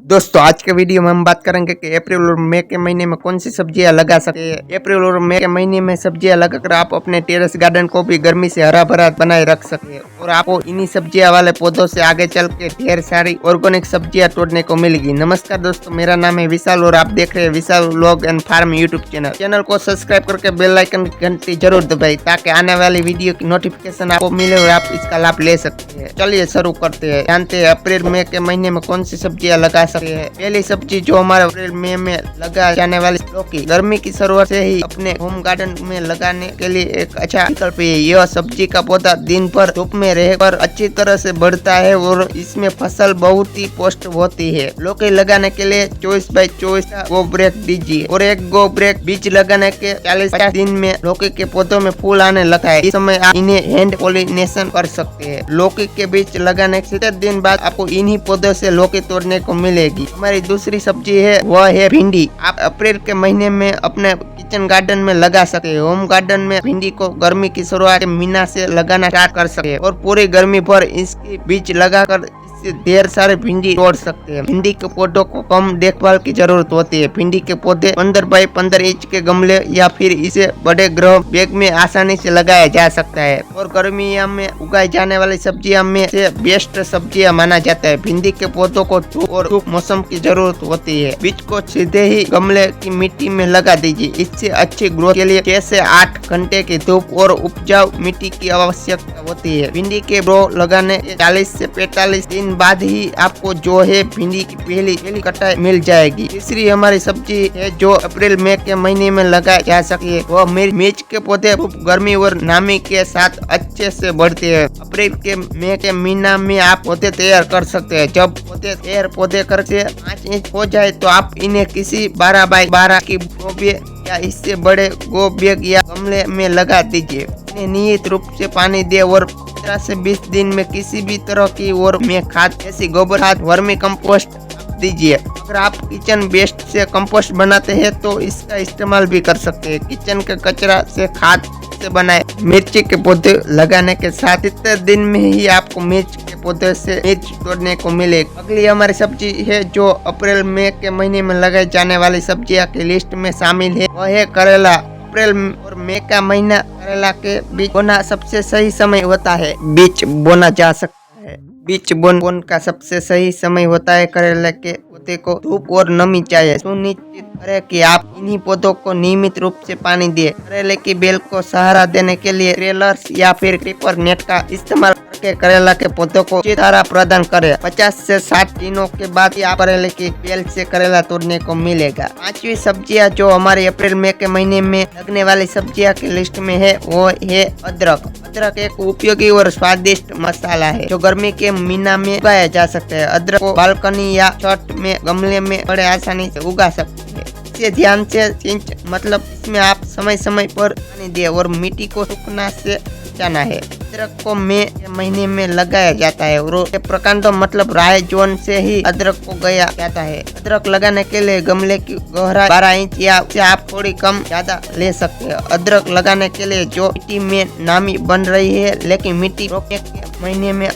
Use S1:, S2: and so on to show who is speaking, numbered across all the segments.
S1: दोस्तों आज के वीडियो में हम बात करेंगे कि अप्रैल और मई के महीने में कौन सी सब्जियां लगा सकते हैं। अप्रैल और मई के महीने में सब्जियां लगाकर आप अपने टेरेस गार्डन को भी गर्मी से हरा भरा बनाए रख सकते हैं और आपको इन्हीं सब्जियां वाले पौधों से आगे चल के ढेर सारी ऑर्गेनिक सब्जियां तोड़ने को मिलेगी। नमस्कार दोस्तों, मेरा नाम है विशाल और आप देख रहे हैं Vishal vlog and farm YouTube channel को सब्सक्राइब करके बेल आइकन की घंटी जरूर दबाएं ताकि आने वाली वीडियो की नोटिफिकेशन आपको मिले और आप इसका लाभ ले सकते हैं। चलिए शुरू करते हैं, जानते हैं अप्रैल मई के महीने में कौन सी सब्जियां लगा सकते हैं। पहली सब्जी जो हमारे अप्रैल मई में लगा जाने वाली लौकी, गर्मी की शुरुआत से ही अपने होम गार्डन में लगाने के लिए एक अच्छा विकल्प है। यह सब्जी का पौधा दिन भर धूप में रहकर अच्छी तरह से बढ़ता है और इसमें फसल बहुत ही पुष्ट होती है। लौकी लगाने के लिए 24x24 का गो ब्रेक दीजिए और एक गो ब्रेक बीज लगाने के 40-50 दिन में लौकी के पौधों में फूल आने लगता है। इस समय आप इन्हें हैंड पॉलिनेशन कर सकते हैं। लौकी के बीज लगाने के 70 दिन बाद आपको इन्हीं पौधों से लौकी तोड़ने को मिलेगी। हमारी दूसरी सब्जी है वह है भिंडी। आप अप्रैल के महीने में अपने किचन गार्डन में लगा सकते हैं। होम गार्डन में भिंडी को गर्मी की शुरुआत के महीना से लगाना स्टार्ट कर सकते हैं और पूरी गर्मी भर इसके बीज लगाकर ढेर सारे भिंडी तोड़ सकते हैं। भिंडी के पौधों को कम देखभाल की जरूरत होती है। भिंडी के पौधे 15x15 इंच के गमले या फिर इसे बड़े ग्रो बैग में आसानी से लगाया जा सकता है और गर्मियों में उगाई जाने वाली सब्जियों में से बेस्ट सब्जियां माना जाता है। भिंडी के पौधों को धूप और धूप मौसम की जरूरत होती है। बीज को सीधे ही गमले की मिट्टी में लगा दीजिए। इससे अच्छी ग्रोथ के लिए 6 से 8 घंटे की धूप और उपजाऊ मिट्टी की आवश्यकता होती है। भिंडी के ब्रो लगाने 40 से 45 दिन बाद ही आपको जो है भिंडी की पहली कटाई मिल जाएगी। तीसरी हमारी सब्जी है जो अप्रैल मई के महीने में लगाई जा सकती है, वह मिर्च के पौधे गर्मी और नमी के साथ अच्छे से बढ़ते हैं। अप्रैल के मई के महीना में आप पौधे तैयार कर सकते हैं। जब पौधे करके 5 इंच हो जाए तो आप इन्हें किसी 12x12 की गो बैग या इससे बड़े गो बैग या गमले में लगा दीजिए। इन्हें नियमित रूप से पानी दे और 15 से 20 दिन में किसी भी तरह की और में खाद जैसी गोबर खाद, वर्मी कंपोस्ट दीजिए। अगर आप किचन वेस्ट से कंपोस्ट बनाते हैं तो इसका इस्तेमाल भी कर सकते हैं। किचन के कचरा से खाद से बनाए मिर्ची के पौधे लगाने के साथ इतने दिन में ही आपको मिर्च के पौधे से मिर्च तोड़ने को मिले। अगली हमारी सब्जी है जो अप्रैल मई के महीने में लगाई जाने वाली सब्जियां की लिस्ट में शामिल है, वह है करेला। अप्रैल और मई का महीना करेला के बीज बोना सबसे सही समय होता है। बीज बोना जा सकता है। बीज बोन का सबसे सही समय होता है। करेला के पौधे को धूप और नमी चाहिए। सुनिश्चित करें कि आप इन्हीं पौधों को नियमित रूप से पानी दें। करेले की बेल को सहारा देने के लिए ट्रेलर्स या फिर क्रीपर नेट का इस्तेमाल करके करेला के पौधों को सहारा प्रदान करें। 50 से 60 दिनों के बाद ही आप करेले की बेल से करेला तोड़ने को मिलेगा। 5वीं सब्जियां जो हमारे अप्रैल मई के महीने में लगने वाली सब्जियां की लिस्ट में है वो है अदरक। अदरक एक उपयोगी और स्वादिष्ट मसाला है जो गर्मी के महीना में उगाया जा सकता है। अदरक को बालकनी या छत में गमले में बड़े आसानी से उगा सकते हैं। इसे ध्यान से मतलब इसमें आप समय समय पर पानी दें और मिट्टी को सूखना से बचाना है। अदरक को मई के महीने में लगाया जाता है और प्रकांडों मतलब राय जोन से ही अदरक को गया जाता है। अदरक लगाने के लिए गमले की गहराई 12 इंच या से आप थोड़ी कम ज्यादा ले सकते हैं। अदरक लगाने के लिए जो मिट्टी में नामी बन रही है लेकिन मिट्टी रोकने के महीने में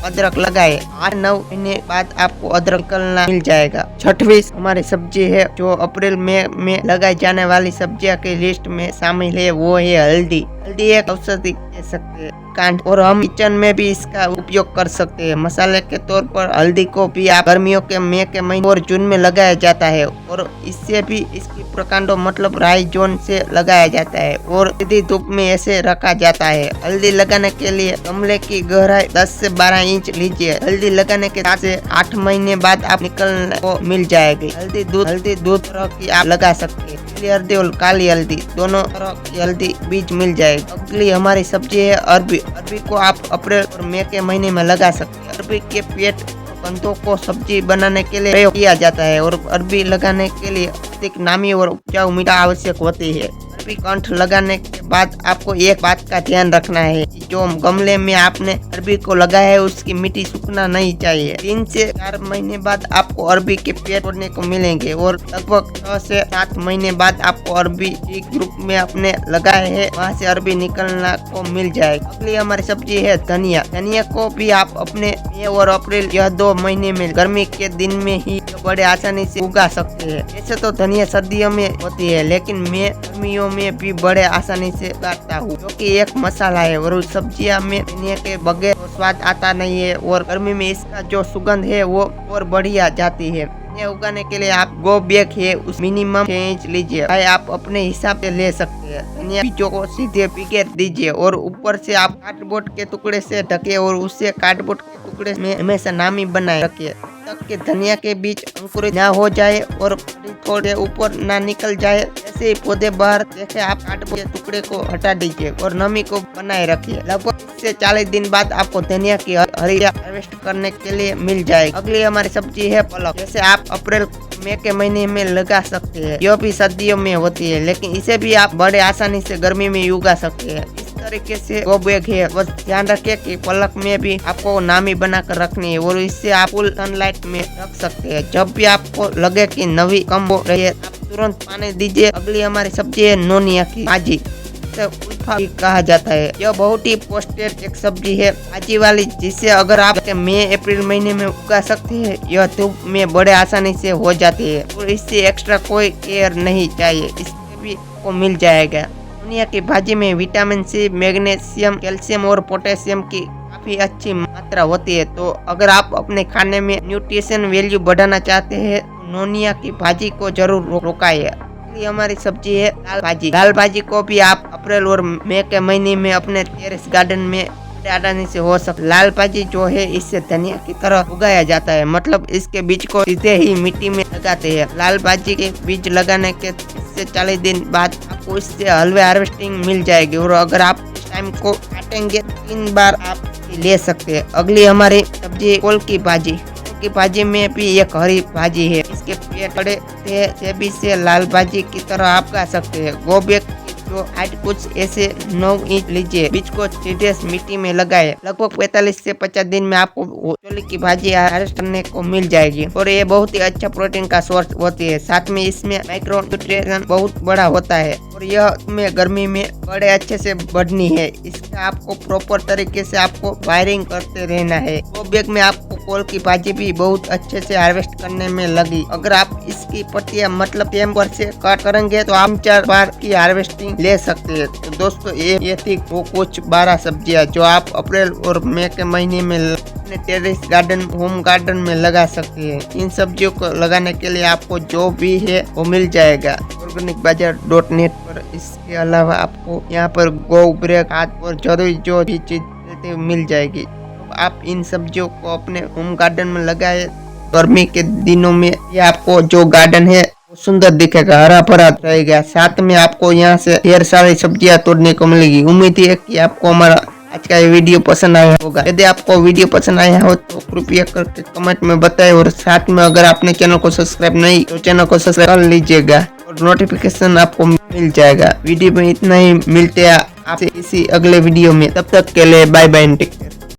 S1: अदरक लगाए। 8-9 महीने बाद आपको अदरक निकलना मिल जाएगा। 6वीं हमारी सब्जी है जो अप्रैल मई में लगाई जाने वाली सब्जियों की लिस्ट में शामिल है, वो है हल्दी। हल्दी एक औषधि कह सकते हैं कांड और हम किचन में भी इसका उपयोग कर सकते हैं। मसाले के तौर पर हल्दी को भी आप गर्मियों के मई के महीने और जून में लगाया जाता है और इससे भी इसकी प्रकांडों मतलब राई जोन से लगाया जाता है और सीधी धूप में ऐसे रखा जाता है। हल्दी लगाने के लिए गमले की गहराई 10 से 12 इंच लीजिए। हल्दी लगाने के 7 से 8 महीने बाद आप निकलने को मिल जाएगी। हल्दी दूध तरह की आप लगा सकते हैं। पीली हल्दी और काली हल्दी दोनों तरह की हल्दी बीज मिल जाएगी। अगली हमारी सब्जी है अरबी। अरबी को आप अप्रैल और मई के महीने में लगा सकते हैं। अरबी के पेट कंदों को सब्जी बनाने के लिए प्रयोग किया जाता है और अरबी लगाने के लिए अधिक नामी और उपजाऊ मिट्टी आवश्यक होती है। अरबी कंठ लगाने के बाद आपको एक बात का ध्यान रखना है, जो गमले में आपने अरबी को लगाया है उसकी मिट्टी सूखना नहीं चाहिए। 3 से 4 महीने बाद आपको अरबी के पेड़ तोड़ने को मिलेंगे और लगभग 6 से 7 महीने बाद आपको अरबी एक ग्रुप में अपने लगाए है वहाँ से अरबी निकलना को मिल जाएगा। अगली हमारी सब्जी है धनिया। धनिया को भी आप अपने मई और अप्रैल यह 2 महीने में गर्मी के दिन में ही बड़े आसानी से उगा सकते हैं। ऐसे तो धनिया सर्दियों में होती है, लेकिन मैं गर्मियों में भी बड़े आसानी से उगाता हूँ, क्योंकि एक मसाला है और सब्जियां में धनिया के बगैर तो स्वाद आता नहीं है और गर्मी में इसका जो सुगंध है वो और बढ़िया जाती है। धनिया उगाने के लिए आप गो बैग है उस मिनिमम 6 इंच लीजिए, भाई आप अपने हिसाब से ले सकते हैं। धनिया बीजों को सीधे बिखेर दीजिए और ऊपर से आप कार्डबोर्ड के टुकड़े से ढके और उससे कार्डबोर्ड के टुकड़े में हमेशा नामी बनाए रखिए तक कि धनिया के बीज अंकुरित ना हो जाए और थोड़े ऊपर ना निकल जाए। ऐसे ही पौधे बाहर देखे आप कार्डबोर्ड के टुकड़े को हटा दीजिए और नमी को बनाए रखिए। लगभग 30 से 40 दिन बाद आपको धनिया की हरी हार्वेस्ट करने के लिए मिल जाएगी। अगली हमारी सब्जी है पालक, जैसे आप अप्रैल मई के महीने में लगा सकते हैं। यह भी सर्दियों में होती है, लेकिन इसे भी आप बड़े आसानी से गर्मी में उगा सकते हैं। इस तरीके से गो बैग है, बस ध्यान रखिए कि पालक में भी आपको नामी बनाकर रखनी है और इससे आप फुल सनलाइट में रख सकते हैं। जब भी आपको लगे कि नवी कम हो रही है, आप तुरंत पानी दीजिए। अगली हमारी सब्जी है नोनिया की भाजी, उल्फा भी कहा जाता है। यह बहुत ही पोस्टेड एक सब्जी है भाजी वाली, जिसे अगर आप मई अप्रैल महीने में उगा सकते हैं। यह धूप में बड़े आसानी से हो जाती है और इससे एक्स्ट्रा कोई केयर नहीं चाहिए, इससे भी आपको मिल जाएगा। दुनिया की भाजी में विटामिन सी, मैग्नीशियम, कैल्शियम और पोटेशियम की काफी अच्छी मात्रा होती है। तो अगर आप अपने खाने में न्यूट्रिशन वैल्यू बढ़ाना चाहते हैं तो नोनिया की भाजी को जरूर रोकाइए। हमारी सब्जी है लाल भाजी। लाल भाजी को भी आप अप्रैल और मई के महीने में अपने टेरेस गार्डन में आसानी से हो सकता। लाल भाजी जो है इसे धनिया की तरह उगाया जाता है, मतलब इसके बीज को सीधे ही मिट्टी में लगाते हैं। लाल भाजी के बीज लगाने के 30 से 40 दिन बाद आपको इससे हलवे हार्वेस्टिंग मिल जाएगी और अगर आप इस टाइम को काटेंगे 3 बार आप ले सकते हैं। अगली हमारी सब्जी कोल की भाजी की भाजी में भी एक हरी भाजी है, इसके पेड़ बड़े थे भी से लाल भाजी की तरह आप खा सकते हैं। गो बैग जो हाइट कुछ ऐसे 9 इंच लीजिए, बीज को सीधे मिट्टी में लगाए। लगभग 45 से 50 दिन में आपको चोली की भाजी हार्वेस्ट करने को मिल जाएगी और ये बहुत ही अच्छा प्रोटीन का सोर्स होती है। साथ में इसमें माइक्रो न्यूट्रिशन बहुत बड़ा होता है और यह में गर्मी में बड़े अच्छे से बढ़नी है। इसका आपको प्रॉपर तरीके से आपको वायरिंग करते रहना है। गो बैग में आपको कोल की भाजी भी बहुत अच्छे से हार्वेस्ट करने में लगी। अगर आप इसकी पत्तियां मतलब टेम्पर से कट करेंगे तो आप 4 बार की हार्वेस्टिंग ले सकते हैं। तो दोस्तों ये थी वो कुछ 12 सब्जियां जो आप अप्रैल और मई के महीने में अपने टेरेस गार्डन, होम गार्डन में लगा सकते हैं। इन सब्जियों को लगाने के लिए आपको जो भी है वो मिल जाएगा organicbazaar.net पर। इसके अलावा आपको यहाँ पर गो ब्रेक खाद और जरूरी जो भी चीज मिल जाएगी। तो आप इन सब्जियों को अपने होम गार्डन में लगाए। गर्मी के दिनों में ये आपको जो गार्डन है सुंदर दिखेगा, हरा भरा रहेगा। साथ में आपको यहाँ से ढेर सारी सब्जियां तोड़ने को मिलेगी। उम्मीद है कि आपको हमारा आज का ये वीडियो पसंद आया होगा। यदि आपको वीडियो पसंद आया हो तो कृपया करके कमेंट में बताएं और साथ में अगर आपने चैनल को सब्सक्राइब नहीं तो चैनल को सब्सक्राइब कर लीजिएगा और नोटिफिकेशन आपको मिल जाएगा। वीडियो में इतना ही, मिलते हैं आपसे इसी अगले वीडियो में। तब तक के लिए बाय बाय, टेक केयर।